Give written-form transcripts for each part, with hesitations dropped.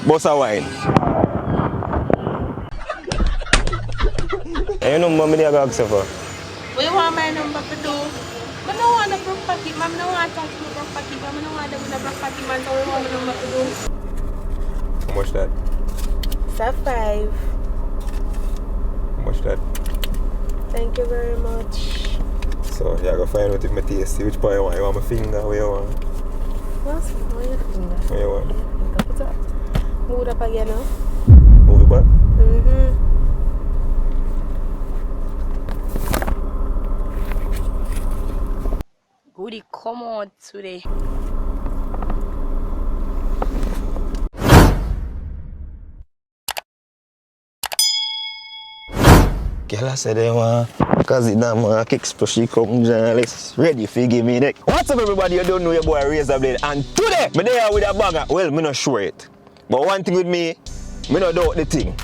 Bossa wine. You know what I ask you for? What you want my number to do? I don't want a broke party, man. I don't want to talk to a broke party, man. I don't want to do a broke party, man. So what you want my number to do? How much that? It's 5. How much that? Thank you very much. So you're gonna find out if my taste. Which part you want? You want my finger? Where you want? What's your finger? Where you want? Put up. Move it up again now. Move it back? Goody, come out today. Girl, I said they want because it now my kicks but she come journalist ready for give me neck. What's up everybody, you don't know your boy Razablade and today me there with a bagger. Well, me not sure it. But one thing with me not doubt the thing.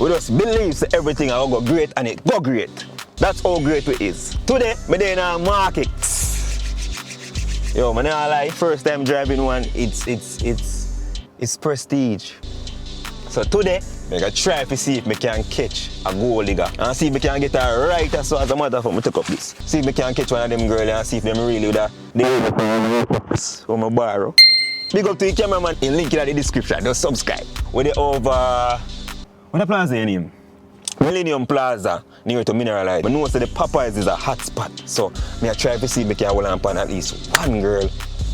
We just believe that everything will go great and it go great. That's how great it is. Today, me there in a market. Yo, man, I like first time driving one, it's prestige. So today, I'm gonna try to see if I can catch a gold digger and see if I can get her right so as a matter of fact, I take up this. See if I can catch one of them girls and see if them really with that. They my borrow. Big up to the cameraman, in link in the description, just subscribe. We're over, what the plaza your name? Millennium Plaza, near to Mineralite. I know that the Popeyes is a hot spot. So I try to see if I can hold on at least one girl,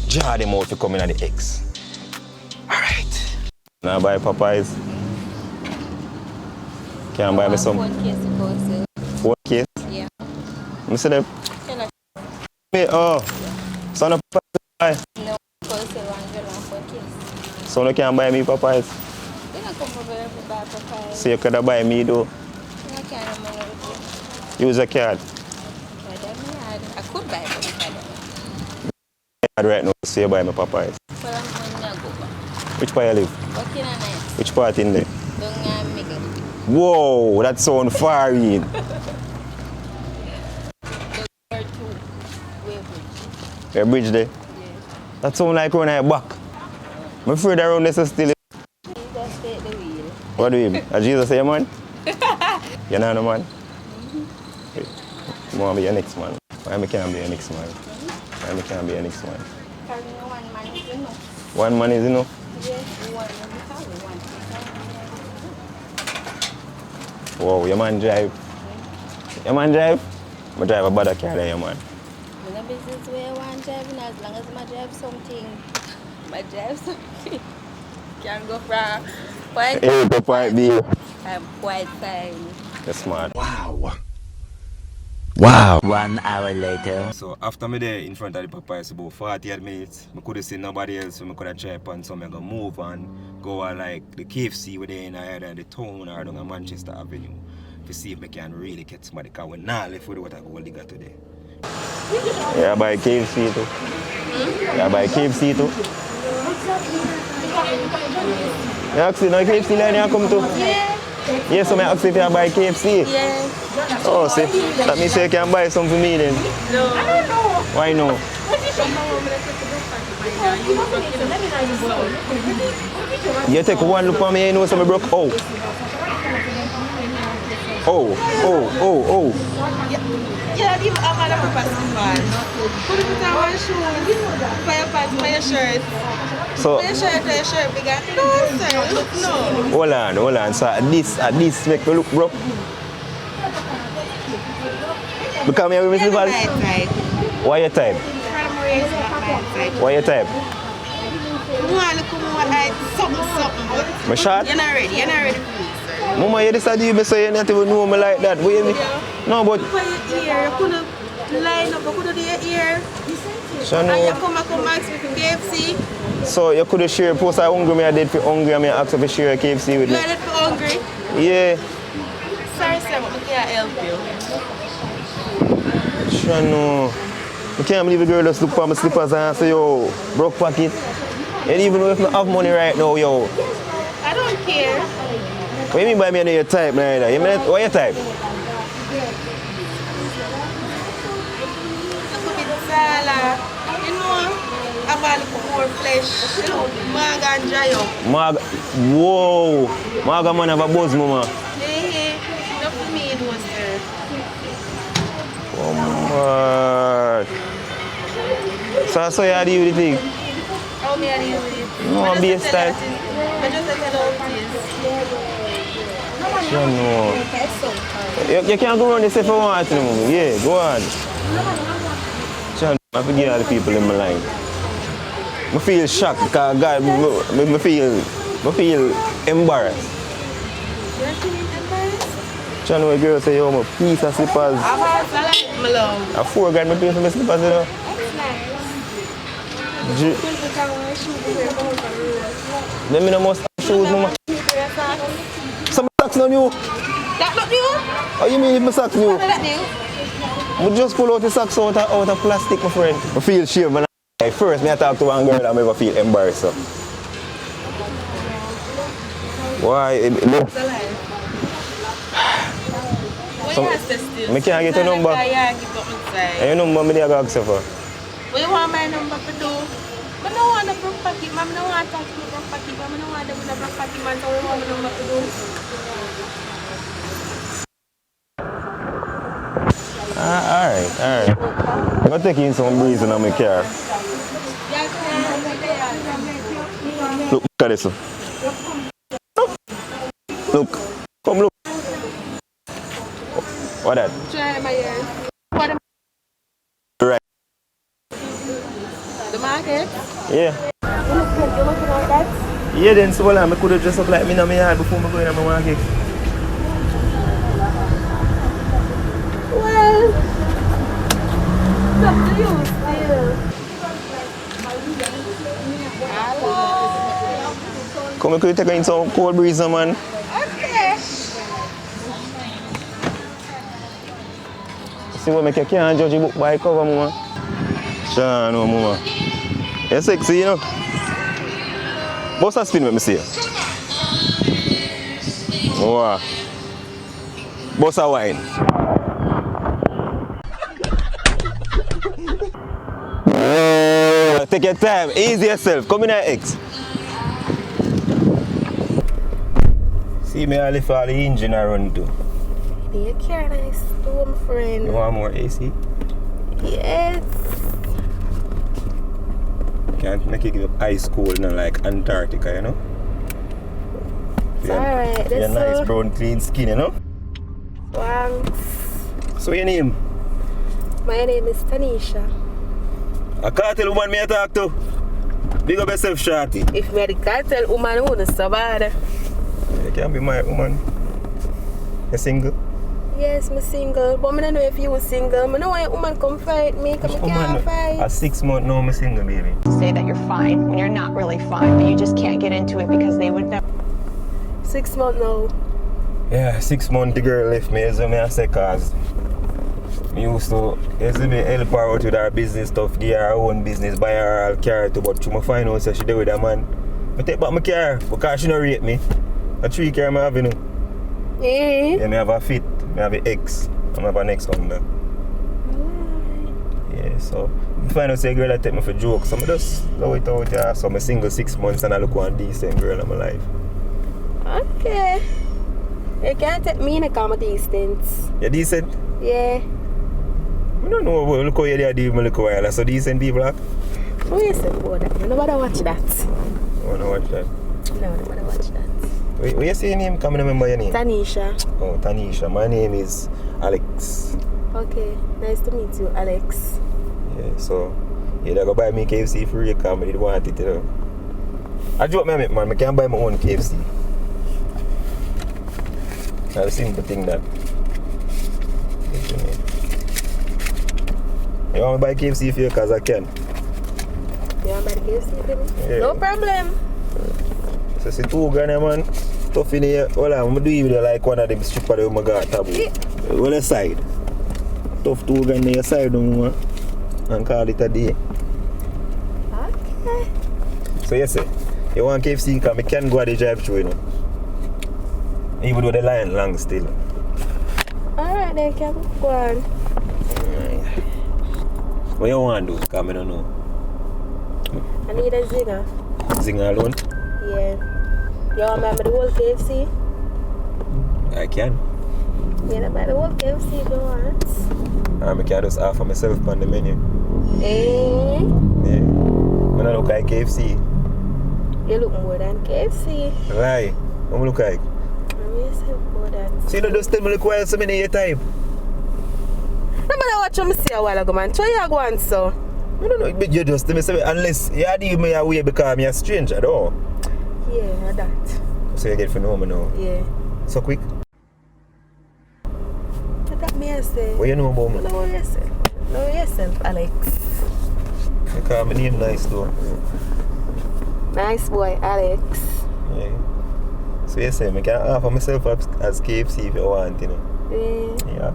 jar them out to come in at the X. Alright. Now buy Popeyes. Can I buy me some? 4 case. 4 case? Yeah. I see them. Oh, so no Popeyes. No, 4 case. So no can buy me Popeyes. They don't come over here to buy Popeyes. So you could buy me though. I can't money with you. Use a card. I could buy Popeyes. Right now, so you buy me Popeyes. But I'm going to go back. Which part you live? Working on it. Which part in there? Don't make it. Whoa, that sound far in. Your bridge there? Yeah. That sound like when I back. I'm afraid around this is still. Jesus take the wheel. What do you mean? As Jesus say, man? You're not a man? I want to be your next man. Why I can't be your next man? Why I can't be your next man? Because one man is enough. One man is enough? Yes, one man. Whoa, your man drive. Your man drive? I drive a bad car there, your man. I'm in a business where I want driving as long as I drive something. I drive something. Can go from point A to point B. I'm quite fine. That's smart. Wow. 1 hour later. So after me there in front of the Popeyes about 48 minutes, I couldn't see nobody else, so I could have tried upon, so I go move and go on like the KFC where they in either the town or down Manchester Avenue to see if I can really get somebody, because we're not left with what I go digger today. Yeah, I buy KFC too. Yeah, I buy KFC too. You actually know KFC line you come to? Yeah. Yeah, so I ask if you buy KFC. Yeah. Oh, see, that means you can buy some for me then. No. Why no? You take one look at me, you know something broke. Oh. Yeah, leave a man up a man. Put it on one shoe, for your pants, for your shirt. So, For your shirt bigger. No, sir, look, no. hold on. So at this make me look broke. Because me with My Mr. type. Why your type? Primary is not my type. Why your type? You want to come over and something, but My shot? you're not ready for me, sir. Mama, you decided you say you not even know me like that. What you mean? No, but For your ear, you couldn't line up, you couldn't do your ear. so And you no. come ask me for KFC. So you could have shared post I hungry me I did for hungry and me ask if you share a KFC with You me. are for hungry. Yeah. Sorry, sir, but I can't help you. Sure no. I can't believe a girl just look for my slippers and say, yo, broke pocket. And even if I have money right now, yo. I don't care. What you mean by me know your type, man? You mean, what your type? You know, I'm going to more flesh. You know, mag and dry up. Mag, Whoa! Maga man have a buzz, mama. Hey, not for me, it was her. Oh my. So you do the thing? How me and you with it? No, I be a just style. I just tell how it is. You know. You can't go around this if you want to, mama. Yeah, go on. John, I forget all the people in my life. I feel shocked because God, I feel embarrassed. You're feeling embarrassed? John, when girl say, yo, my piece of slippers. I've had salad, my love. I $4 me pay for my slippers, you know. That's nice. Ju- Then me no must have shoes, mama. Some socks no new. That not new? How you mean if my socks new? That new? We just pull out the socks out of plastic, my friend. I feel shame, man. First, me I talk to one girl and I never feel embarrassed. So. Why? Look. What you have to still? I can't get a number. Yeah, give up inside. And your number, me never ask you for. What you want my number to do? I don't want a broke pocket, man. I don't want to talk to a broke pocket, man. I don't want to do a broke pocket, man. So what you want my number to do? Alright. I'm going to take you in some breeze in my car. Look at this. Look. Come look. What that? Try my ears. What Right. the market? Yeah. You looking like that? Yeah, then so I could have dressed up like me in my yard before I go in my market. Well, it's up to you still. Come, could you take in some cold breeze, man? Okay. See what make you can't judge a book by cover, mama. Sure, no, mama. You're sexy, you know. Boss a spin, let me see you. Wow. Boss a wine. Oh, take your time. Ease yourself. Come in here, X. See me all lift all the engine I run to. Be a care nice too, my friend. You want more AC? Yes. Can't make it give ice cold, you know, like Antarctica, you know? It's alright. You're That's nice, so brown, clean skin, you know? thanks. So your name? My name is Tanisha. A cartel woman me I talk to. Big up yourself, shorty. If me the cartel woman, who is so bad? You can't be my woman. You single? Yes, I'm single, but I don't know if you were single. I know why a woman come fight me, because I can't fight. A 6 month now I'm single, baby. Say that you're fine when you're not really fine, but you just can't get into it because they would know. 6 months now. Yeah, 6 months the girl left me, as I say, cause me used to help her out with her business stuff, give her own business, buy her a car too, but she find out so she there with a man. I take back my car because she don't rate me. A 3 car I have, you know. Eh? Yeah, I have a Fit, I have an X, I have a next one now. Yeah, so I find out say a girl that take me for jokes, so I just love it out there. So I'm single 6 months and I look one decent girl in my life. Okay. You can't take me in a come distance. You decent? Yeah. I don't know, but look how you do me look a while. So decent people act? What you say about that? Nobody watch that. I want to watch that. No, nobody watch that. What you say your name? Can't remember your name. Tanisha. Oh, Tanisha. My name is Alex. Okay. Nice to meet you, Alex. Yeah, so you yeah, go buy me KFC free because I didn't want it, you know. I joke me, man. I can't buy my own KFC. That's a simple thing that. You want me to buy KFC for you because I can? You want to buy the KFC for me? Yeah. No problem. So see $2 man, tough in here. Hold on, I'm going to do you with like one of them stripper that I got taboo. Yeah. Well, the side. Tough $2 in your side, man. And call it a day. Okay. So you say, you want KFC because I can go at the drive-thru, you know. Even though the line long still. Alright then, can go on. What you want to do? Because I don't know. I need a zinger. Zinger alone? Yeah. You want me to buy the whole KFC? I can. You know, buy the whole KFC if you want. I can just offer myself on the menu. Eh? Yeah. I don't look like KFC. You look more than KFC. Right. What look like? Yourself more than. So you don't just tell me look while so many your time. No matter what you say a while ago, man. Try you go on, so. I don't know, but you just tell me something unless you leave me away because I'm a stranger, though. Yeah, that. So you get to know me now. Yeah. So quick. What that me I say? What you know about me? Know yourself. Know yourself, Alex. Because my name nice though. Nice boy, Alex. Yeah. So you say I can offer myself as KFC if you want, you know. Yeah. Yeah.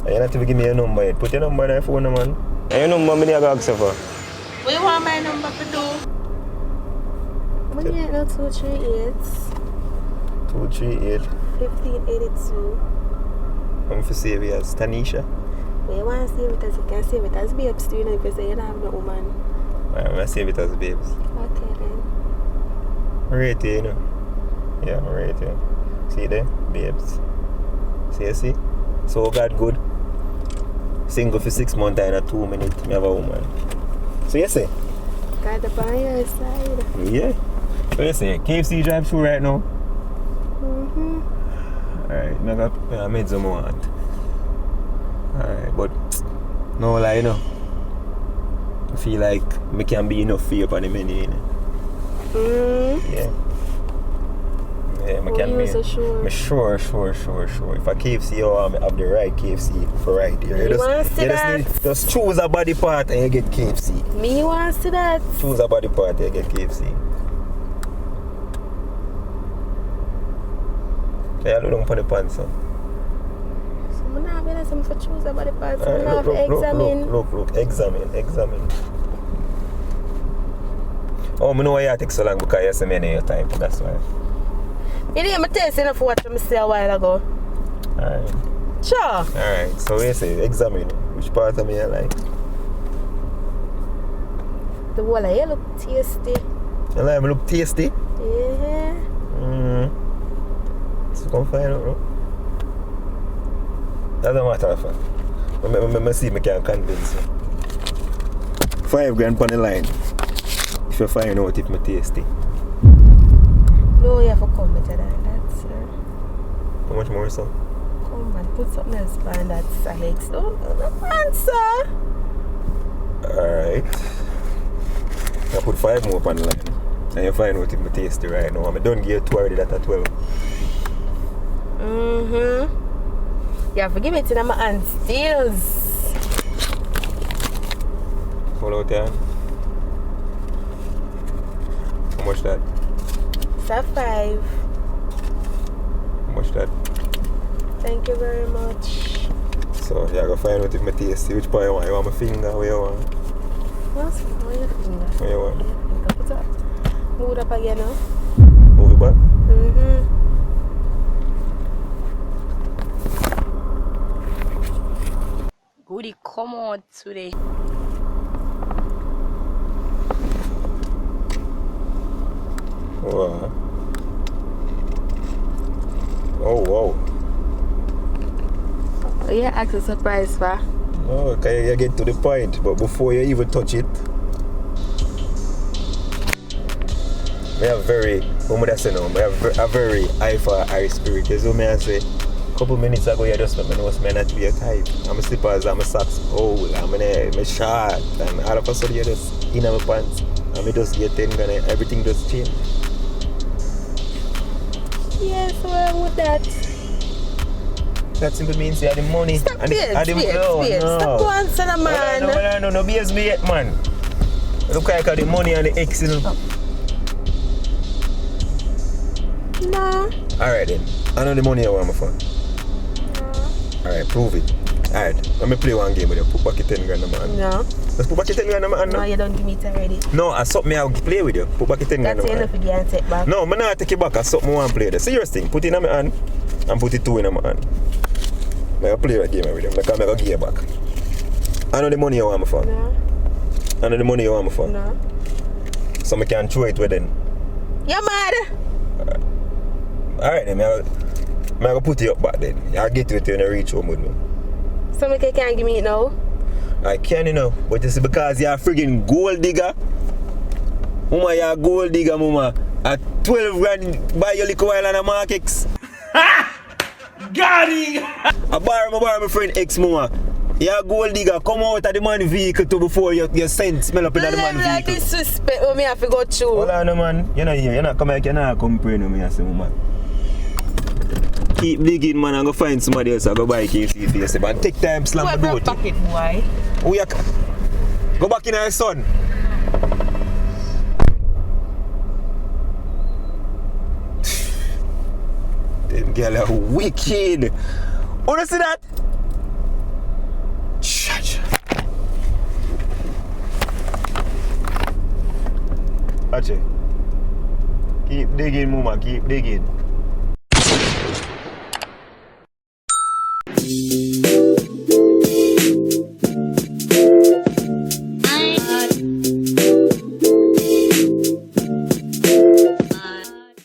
And you not to give me your number yet. Put your number on your phone, man. And your number, I need to ask you for. What you want my number to do? What do you know? 238 238. 1582. I'm going to save it as Tanisha. What you want to save it as? You can save it as babes too, you know, if you say you don't have no woman. I'm going to save it as babes. Okay then. Rate you, you know. Yeah, I'm rate you. See there? Babes. See? So God good. Single for 6 months and 2 minutes, me have a woman. So you say? Got the on your side. Yeah. So you say, KFC drive through right now? Alright, I made some want. Alright, but no lie, you know. I feel like I can be enough for you on the menu, you know. Yeah. Yeah, I can be. So sure. I'm sure. If I KFC, you have the right KFC for right here. Just choose a body part and you get KFC. Me want to see that. Choose a body part and you get KFC. Yeah, look down for the pants, son. So I'm not going to choose a body part. So I'm not going to examine. Look, examine. Oh, I know why you take so long because you see me in your time. That's why. You didn't tell us enough for what you said a while ago. Alright. Sure. Alright, so we say examine which part of me you like. The whole of you look tasty. You like me look tasty? Yeah. So come find out, bro. Doesn't matter of fact. I see if I can convince you. $5 on the line. If you find out if I'm tasty. No, you have to come better than that, sir. How much more, sir? Come and put something else behind that, Alex. Don't answer. Alright. I put 5 more on the line. And you find out if I'm tasty right now. I'm done give you 2 already, that at 12. You have to give it to my hand stills. Hold out your hand. How much that? It's 5. How much that? Thank you very much. So you're going to find out if my tasty. Which part you want? You want my finger? Where you want? What's your finger? Where you want? Put up. Move it up again now. Move it back? Goody, come on today. Wow. Oh, wow. Oh, yeah, ask a surprise, for. Oh, okay, you get to the point, but before you even touch it, I have very, what would I say now? I have a very high for high spirit. You know what I say? A couple minutes ago, you just let me know I'm not to be a type. I'm a slippers, I'm a socks, I'm a shirt, and all of a sudden, you're just in my pants. And I just get in, and everything just change. Yes, what's wrong with that? That simply means you have the money. Stop being. Stop to answer the man. No, BS me yet, man. Look like I have the money and the X, you know. No. Alright then. I know the money I want my phone. No. Alright, prove it. Alright, let me play one game with you. Put back your 10 grand on my hand. No. Let's put back your 10 grand on my hand. No, you don't give me it already. No, I saw me I'll play with you. Put back your 10 grand on my hand. That's enough again, take back. No, I'm not take it back. I saw me one play there. Serious thing. Put it in my hand and put it 2 in my hand. I'll play a game with you. I'm going to give you back. I know the money you want my phone. No. I know the money you want my phone. No. So I can throw it with them. You're mad. Alright then, I'm gonna put you up back then. I'll get you when you reach home with me. So me can't give me it now? I can, you know, but it's because you're a friggin' gold digger. Mama, you're a gold digger, mama. At 12 grand, buy your liquor while on the markets. Got it! I borrow my friend ex, mama. You're a gold digger. Come out of the man vehicle to before your scent smell up in the man Like vehicle. disrespect when me have to go through. Hold on, man. You're not here. You're not coming. You're not comparing with me, I say, mama. Keep digging, man, and go find somebody else and go buy KC for yourself. And take time, slam the door. Bucket, boy. Go back in our son. Them girls are wicked. Wanna see that? Cha-cha. Watch it. Keep digging, mama. Keep digging.